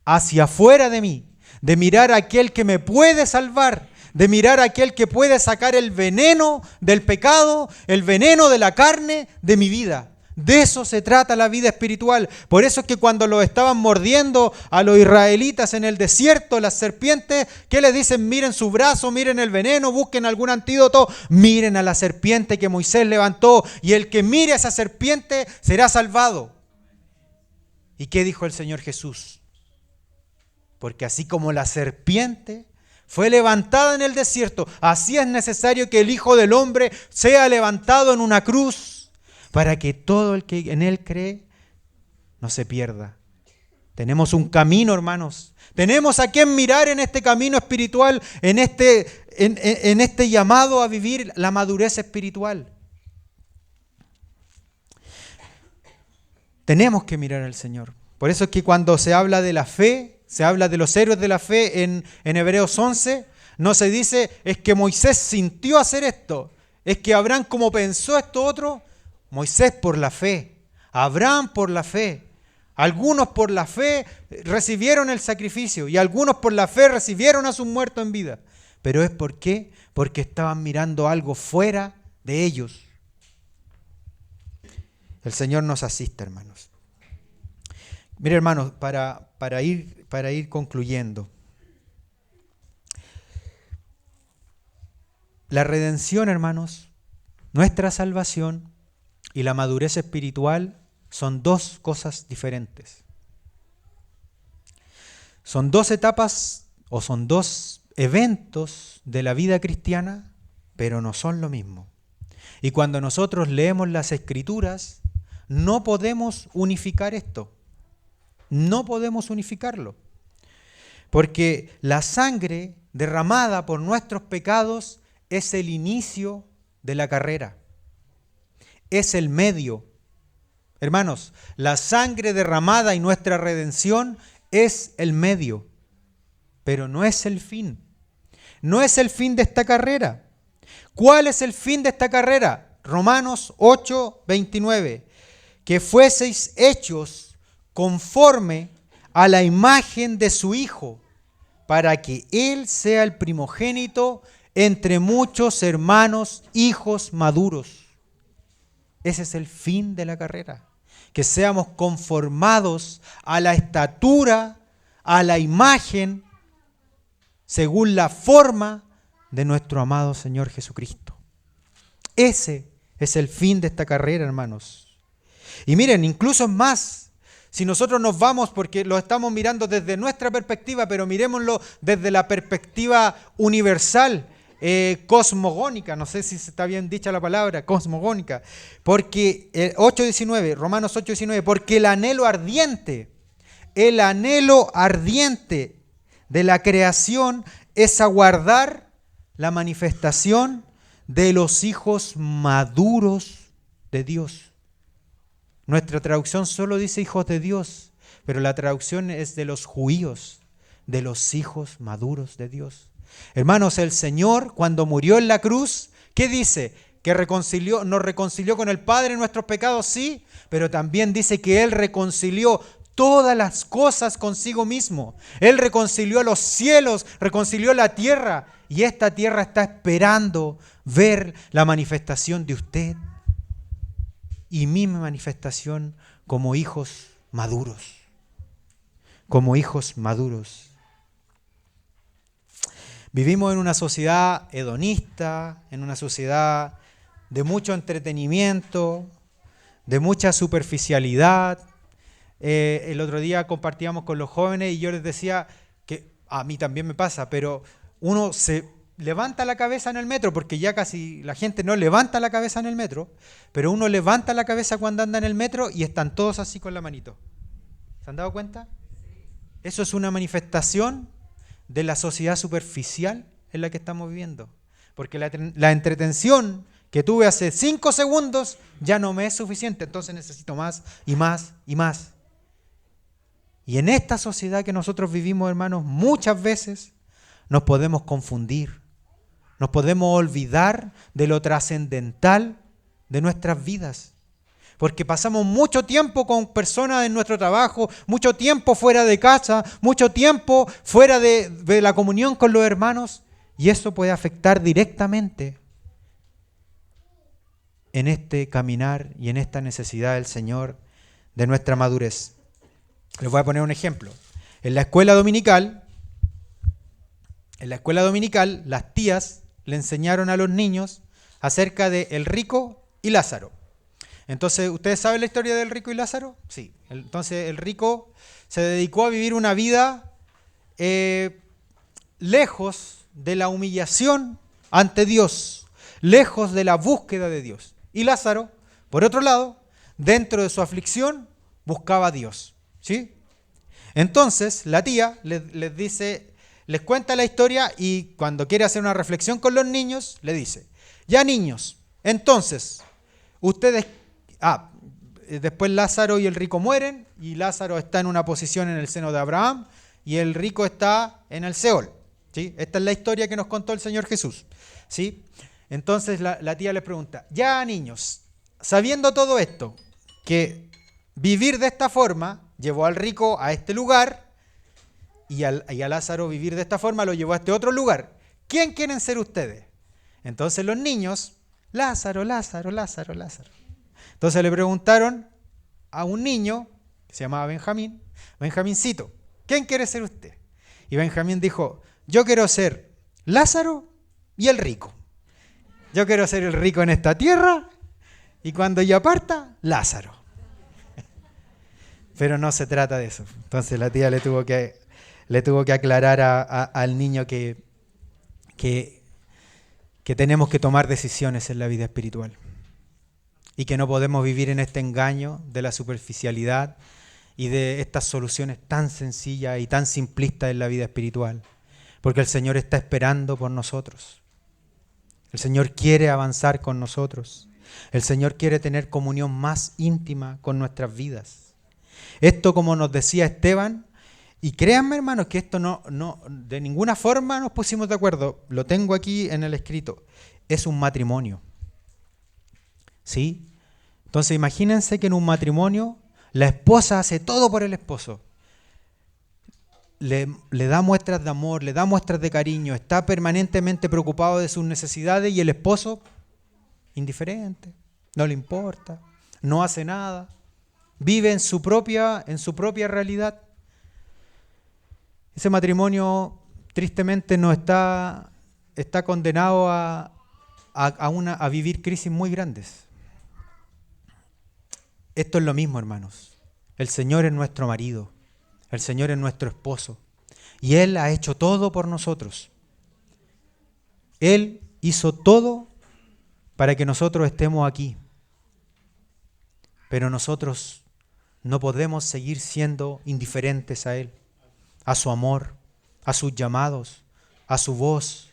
hacia afuera de mí, de mirar a aquel que me puede salvar, de mirar a aquel que puede sacar el veneno del pecado, el veneno de la carne de mi vida. De eso se trata la vida espiritual. Por eso es que cuando lo estaban mordiendo a los israelitas en el desierto, las serpientes, ¿qué les dicen? Miren su brazo, miren el veneno, busquen algún antídoto, miren a la serpiente que Moisés levantó, y el que mire a esa serpiente será salvado. ¿Y qué dijo el Señor Jesús? Porque así como la serpiente fue levantada en el desierto, así es necesario que el Hijo del Hombre sea levantado en una cruz, para que todo el que en Él cree no se pierda. Tenemos un camino, hermanos. Tenemos a quien mirar en este camino espiritual, en este llamado a vivir la madurez espiritual. Tenemos que mirar al Señor. Por eso es que cuando se habla de la fe, se habla de los héroes de la fe en Hebreos 11, no se dice es que Moisés sintió hacer esto, es que Abraham como pensó esto otro. Moisés por la fe, Abraham por la fe, algunos por la fe recibieron el sacrificio y algunos por la fe recibieron a sus muertos en vida. ¿Pero es por qué? Porque estaban mirando algo fuera de ellos. El Señor nos asista, hermanos. Mire, hermanos, para ir concluyendo. La redención, hermanos, nuestra salvación y la madurez espiritual son dos cosas diferentes. Son dos etapas o son dos eventos de la vida cristiana, pero no son lo mismo. Y cuando nosotros leemos las Escrituras, no podemos unificar esto. No podemos unificarlo. Porque la sangre derramada por nuestros pecados es el inicio de la carrera. Es el medio. Hermanos, la sangre derramada y nuestra redención es el medio, pero no es el fin. No es el fin de esta carrera. ¿Cuál es el fin de esta carrera? Romanos 8:29. Que fueseis hechos conforme a la imagen de su Hijo, para que Él sea el primogénito entre muchos hermanos, hijos maduros. Ese es el fin de la carrera. Que seamos conformados a la estatura, a la imagen, según la forma de nuestro amado Señor Jesucristo. Ese es el fin de esta carrera, hermanos. Y miren, incluso más, si nosotros nos vamos, porque lo estamos mirando desde nuestra perspectiva, pero mirémoslo desde la perspectiva universal, cosmogónica, no sé si está bien dicha la palabra, cosmogónica, porque 8:19, Romanos 8:19, porque el anhelo ardiente de la creación es aguardar la manifestación de los hijos maduros de Dios. Nuestra traducción solo dice hijos de Dios, pero la traducción es de los judíos, de los hijos maduros de Dios. Hermanos, el Señor cuando murió en la cruz, ¿qué dice? Que nos reconcilió con el Padre en nuestros pecados, sí, pero también dice que Él reconcilió todas las cosas consigo mismo. Él reconcilió los cielos, reconcilió la tierra, y esta tierra está esperando ver la manifestación de usted y mi manifestación como hijos maduros. Como hijos maduros. Vivimos en una sociedad hedonista, en una sociedad de mucho entretenimiento, de mucha superficialidad. El otro día compartíamos con los jóvenes y yo les decía que a mí también me pasa, pero uno se levanta la cabeza en el metro, porque ya casi la gente no levanta la cabeza en el metro, pero uno levanta la cabeza cuando anda en el metro y están todos así con la manito. ¿Se han dado cuenta? Eso es una manifestación de la sociedad superficial en la que estamos viviendo. Porque la entretención que tuve hace 5 segundos ya no me es suficiente, entonces necesito más y más y más. Y en esta sociedad que nosotros vivimos, hermanos, muchas veces nos podemos confundir, nos podemos olvidar de lo trascendental de nuestras vidas. Porque pasamos mucho tiempo con personas en nuestro trabajo, mucho tiempo fuera de casa, mucho tiempo fuera de la comunión con los hermanos, y eso puede afectar directamente en este caminar y en esta necesidad del Señor de nuestra madurez. Les voy a poner un ejemplo. En la escuela dominical, las tías le enseñaron a los niños acerca de el rico y Lázaro. Entonces, ¿ustedes saben la historia del rico y Lázaro? Sí. Entonces, el rico se dedicó a vivir una vida lejos de la humillación ante Dios, lejos de la búsqueda de Dios. Y Lázaro, por otro lado, dentro de su aflicción, buscaba a Dios. ¿Sí? Entonces, la tía les dice, les cuenta la historia y cuando quiere hacer una reflexión con los niños, le dice, ya niños, entonces, ustedes... después Lázaro y el rico mueren y Lázaro está en una posición en el seno de Abraham y el rico está en el Seol. ¿Sí? Esta es la historia que nos contó el Señor Jesús. ¿Sí? Entonces la tía les pregunta, ya niños, sabiendo todo esto, que vivir de esta forma llevó al rico a este lugar y a Lázaro vivir de esta forma lo llevó a este otro lugar, ¿quién quieren ser ustedes? Entonces los niños, Lázaro, Lázaro, Lázaro, Lázaro. Entonces le preguntaron a un niño que se llamaba Benjamín, Benjamincito, ¿quién quiere ser usted? Y Benjamín dijo, yo quiero ser Lázaro y el rico. Yo quiero ser el rico en esta tierra y cuando yo parta, Lázaro. Pero no se trata de eso. Entonces la tía le tuvo que aclarar al niño que tenemos que tomar decisiones en la vida espiritual. Y que no podemos vivir en este engaño de la superficialidad y de estas soluciones tan sencillas y tan simplistas en la vida espiritual. Porque el Señor está esperando por nosotros. El Señor quiere avanzar con nosotros. El Señor quiere tener comunión más íntima con nuestras vidas. Esto, como nos decía Esteban, y créanme, hermanos, que esto no de ninguna forma nos pusimos de acuerdo, lo tengo aquí en el escrito, es un matrimonio. ¿Sí? Entonces imagínense que en un matrimonio la esposa hace todo por el esposo. Le da muestras de amor, le da muestras de cariño, está permanentemente preocupado de sus necesidades y el esposo indiferente, no le importa, no hace nada, vive en su propia realidad. Ese matrimonio tristemente no está condenado a vivir crisis muy grandes. Esto es lo mismo, hermanos. El Señor es nuestro marido. El Señor es nuestro esposo. Y Él ha hecho todo por nosotros. Él hizo todo para que nosotros estemos aquí. Pero nosotros no podemos seguir siendo indiferentes a Él, a su amor, a sus llamados, a su voz,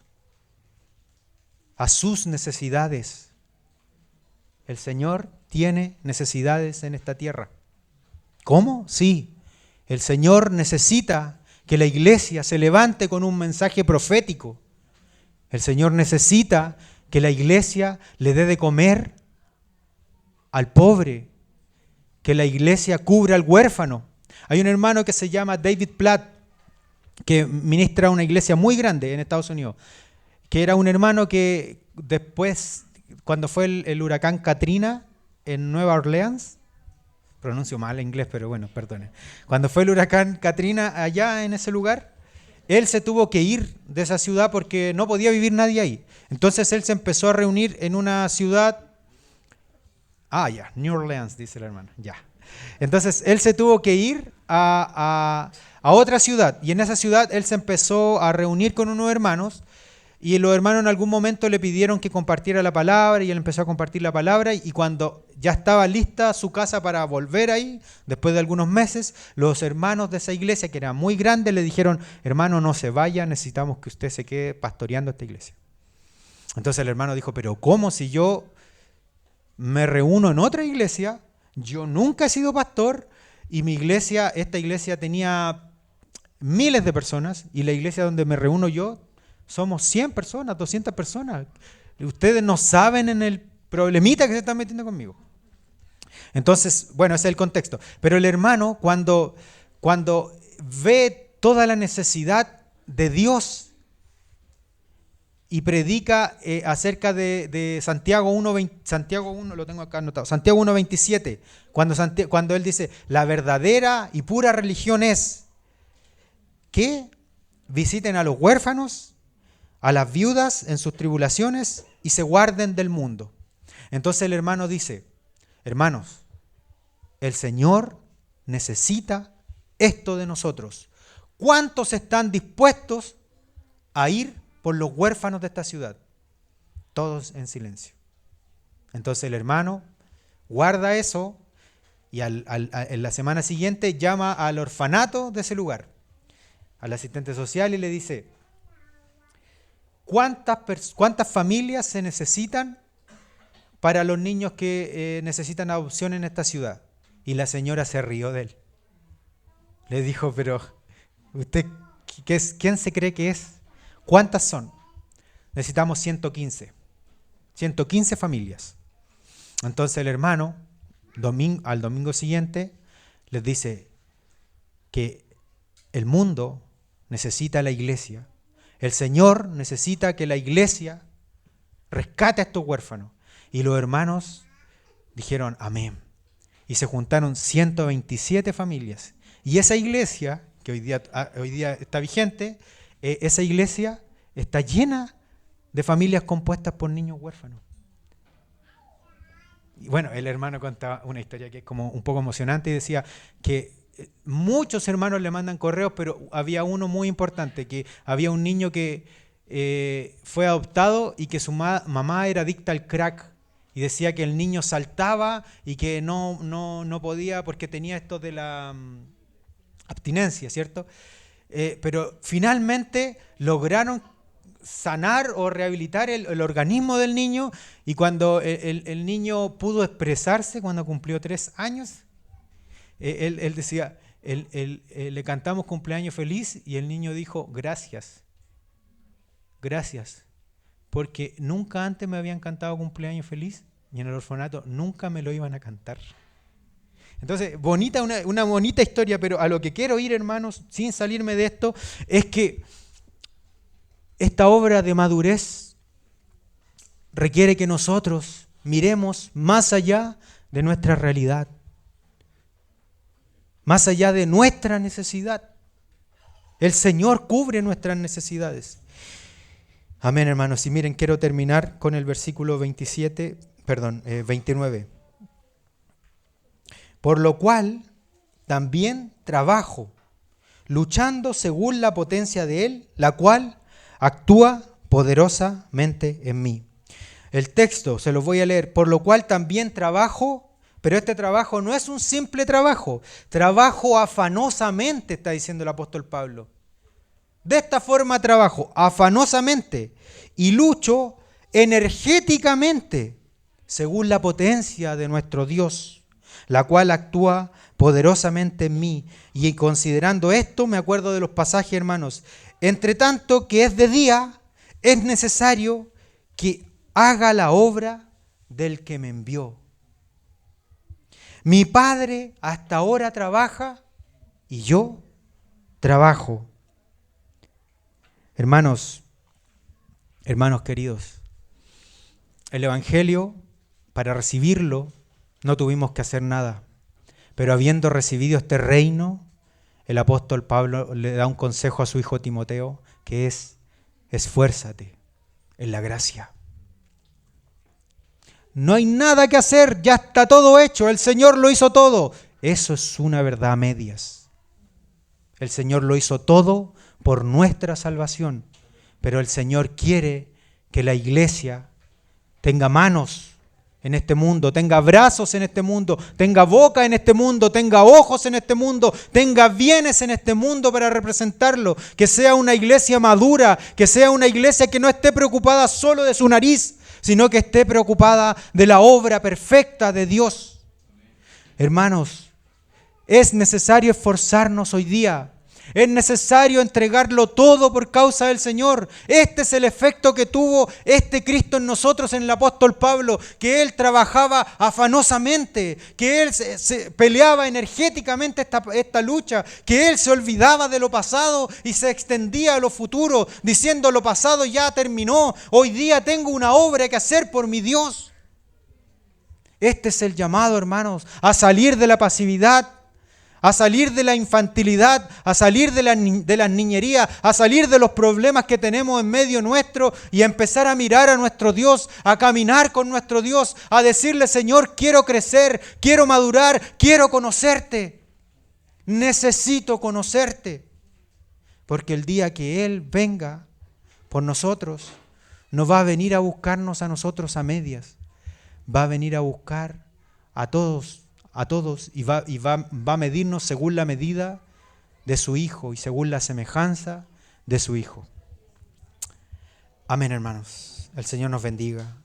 a sus necesidades. El Señor tiene necesidades en esta tierra. ¿Cómo? Sí. El Señor necesita que la iglesia se levante con un mensaje profético. El Señor necesita que la iglesia le dé de comer al pobre, que la iglesia cubra al huérfano. Hay un hermano que se llama David Platt, que ministra una iglesia muy grande en Estados Unidos, que era un hermano que después, cuando fue el huracán Katrina en Nueva Orleans, pronuncio mal en inglés, pero bueno, perdone. Cuando fue el huracán Katrina allá en ese lugar, él se tuvo que ir de esa ciudad porque no podía vivir nadie ahí. Entonces él se empezó a reunir en una ciudad, New Orleans, dice el hermano, ya. Entonces él se tuvo que ir a otra ciudad y en esa ciudad él se empezó a reunir con unos hermanos y los hermanos en algún momento le pidieron que compartiera la palabra y él empezó a compartir la palabra y cuando ya estaba lista su casa para volver ahí, después de algunos meses, los hermanos de esa iglesia, que era muy grande, le dijeron, hermano, no se vaya, necesitamos que usted se quede pastoreando esta iglesia. Entonces el hermano dijo, pero ¿cómo si yo me reúno en otra iglesia? Yo nunca he sido pastor y mi iglesia, esta iglesia tenía miles de personas y la iglesia donde me reúno yo somos 100 personas, 200 personas. Ustedes no saben en el problemita que se están metiendo conmigo. Entonces, bueno, ese es el contexto. Pero el hermano, cuando ve toda la necesidad de Dios y predica acerca de Santiago 1, lo tengo acá anotado, Santiago 1:27, cuando él dice, la verdadera y pura religión es que visiten a los huérfanos, a las viudas en sus tribulaciones y se guarden del mundo. Entonces el hermano dice, hermanos, el Señor necesita esto de nosotros. ¿Cuántos están dispuestos a ir por los huérfanos de esta ciudad? Todos en silencio. Entonces el hermano guarda eso y en la semana siguiente llama al orfanato de ese lugar, al asistente social, y le dice, ¿cuántas familias se necesitan para los niños que necesitan adopción en esta ciudad? Y la señora se rió de él. Le dijo, pero ¿usted quién se cree que es? ¿Cuántas son? Necesitamos 115 familias. Entonces el hermano, al domingo siguiente, les dice que el mundo necesita a la iglesia. El Señor necesita que la iglesia rescate a estos huérfanos. Y los hermanos dijeron amén. Y se juntaron 127 familias. Y esa iglesia, que hoy día está vigente, esa iglesia está llena de familias compuestas por niños huérfanos. Y bueno, el hermano contaba una historia que es como un poco emocionante y decía que muchos hermanos le mandan correos, pero había uno muy importante, que había un niño que fue adoptado y que su mamá era adicta al crack. Y decía que el niño saltaba y que no podía porque tenía esto de la abstinencia, ¿cierto? Pero finalmente lograron sanar o rehabilitar el organismo del niño, y cuando el niño pudo expresarse, cuando cumplió 3 años, él decía, le cantamos cumpleaños feliz y el niño dijo, gracias, porque nunca antes me habían cantado cumpleaños feliz y en el orfanato nunca me lo iban a cantar. Entonces, una bonita historia, pero a lo que quiero ir, hermanos, sin salirme de esto, es que esta obra de madurez requiere que nosotros miremos más allá de nuestra realidad, más allá de nuestra necesidad. El Señor cubre nuestras necesidades. Amén, hermanos. Y miren, quiero terminar con el versículo 29. Por lo cual también trabajo, luchando según la potencia de Él, la cual actúa poderosamente en mí. El texto se los voy a leer. Por lo cual también trabajo, pero este trabajo no es un simple trabajo. Trabajo afanosamente, está diciendo el apóstol Pablo. De esta forma trabajo afanosamente y lucho energéticamente según la potencia de nuestro Dios, la cual actúa poderosamente en mí. Y considerando esto, me acuerdo de los pasajes, hermanos. Entre tanto que es de día, es necesario que haga la obra del que me envió. Mi Padre hasta ahora trabaja y yo trabajo. Hermanos queridos, el Evangelio, para recibirlo, no tuvimos que hacer nada. Pero habiendo recibido este reino, el apóstol Pablo le da un consejo a su hijo Timoteo, que es: esfuérzate en la gracia. No hay nada que hacer, ya está todo hecho, el Señor lo hizo todo. Eso es una verdad a medias. El Señor lo hizo todo por nuestra salvación, pero el Señor quiere que la iglesia tenga manos en este mundo, tenga brazos en este mundo, tenga boca en este mundo, tenga ojos en este mundo, tenga bienes en este mundo para representarlo, que sea una iglesia madura, que sea una iglesia que no esté preocupada solo de su nariz, sino que esté preocupada de la obra perfecta de Dios. Hermanos, es necesario esforzarnos hoy día. Es necesario entregarlo todo por causa del Señor. Este es el efecto que tuvo este Cristo en nosotros, en el apóstol Pablo, que Él trabajaba afanosamente, que Él se peleaba energéticamente esta lucha, que Él se olvidaba de lo pasado y se extendía a lo futuro, diciendo: lo pasado ya terminó, hoy día tengo una obra que hacer por mi Dios. Este es el llamado, hermanos, a salir de la pasividad, a salir de la infantilidad, a salir de las niñerías, a salir de los problemas que tenemos en medio nuestro y a empezar a mirar a nuestro Dios, a caminar con nuestro Dios, a decirle: Señor, quiero crecer, quiero madurar, quiero conocerte. Necesito conocerte. Porque el día que Él venga por nosotros, no va a venir a buscarnos a nosotros a medias, va a venir a buscar a todos y va a medirnos según la medida de su Hijo y según la semejanza de su Hijo. Amén, hermanos. El Señor nos bendiga.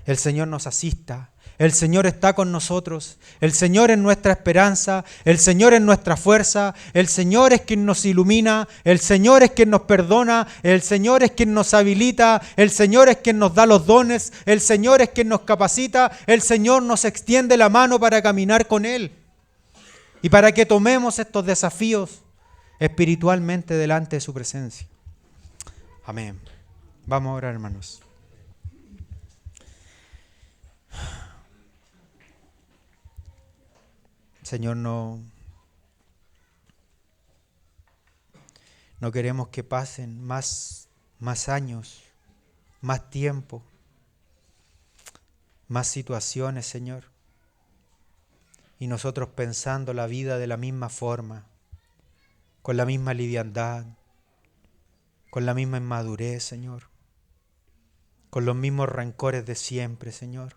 El Señor nos asista. El Señor está con nosotros. El Señor es nuestra esperanza. El Señor es nuestra fuerza. El Señor es quien nos ilumina. El Señor es quien nos perdona. El Señor es quien nos habilita. El Señor es quien nos da los dones. El Señor es quien nos capacita. El Señor nos extiende la mano para caminar con Él y para que tomemos estos desafíos espiritualmente delante de su presencia. Amén. Vamos a orar, hermanos. Señor, no queremos que pasen más años, más tiempo, más situaciones, Señor, y nosotros pensando la vida de la misma forma, con la misma liviandad, con la misma inmadurez, Señor, con los mismos rencores de siempre, Señor,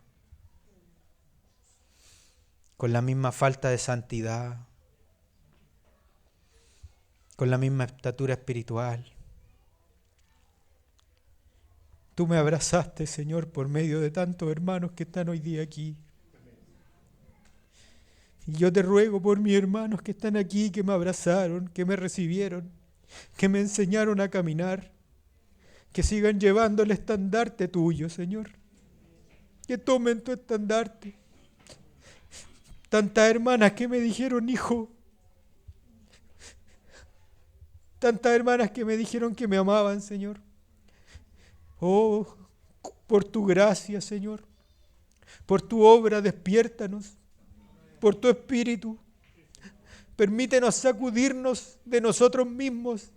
con la misma falta de santidad, con la misma estatura espiritual. Tú me abrazaste, Señor, por medio de tantos hermanos que están hoy día aquí. Y yo te ruego por mis hermanos que están aquí, que me abrazaron, que me recibieron, que me enseñaron a caminar, que sigan llevando el estandarte tuyo, Señor. Que tomen tu estandarte. Tantas hermanas que me dijeron: hijo. Tantas hermanas que me dijeron que me amaban, Señor. Oh, por tu gracia, Señor. Por tu obra, despiértanos. Por tu espíritu. Permítenos sacudirnos de nosotros mismos.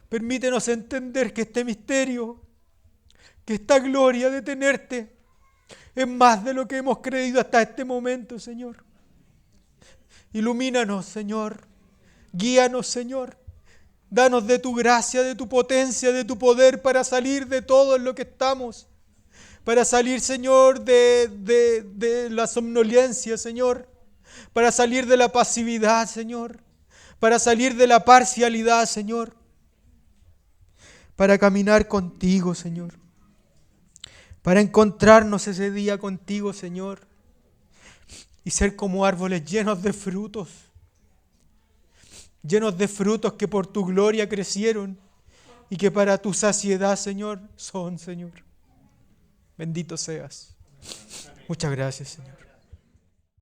Permítenos entender que este misterio, que esta gloria de tenerte, es más de lo que hemos creído hasta este momento, Señor. Ilumínanos, Señor. Guíanos, Señor. Danos de tu gracia, de tu potencia, de tu poder para salir de todo en lo que estamos. Para salir, Señor, de la somnolencia, Señor. Para salir de la pasividad, Señor. Para salir de la parcialidad, Señor. Para caminar contigo, Señor. Para encontrarnos ese día contigo, Señor, y ser como árboles llenos de frutos que por tu gloria crecieron y que para tu saciedad, Señor, son, Señor. Bendito seas. Muchas gracias, Señor.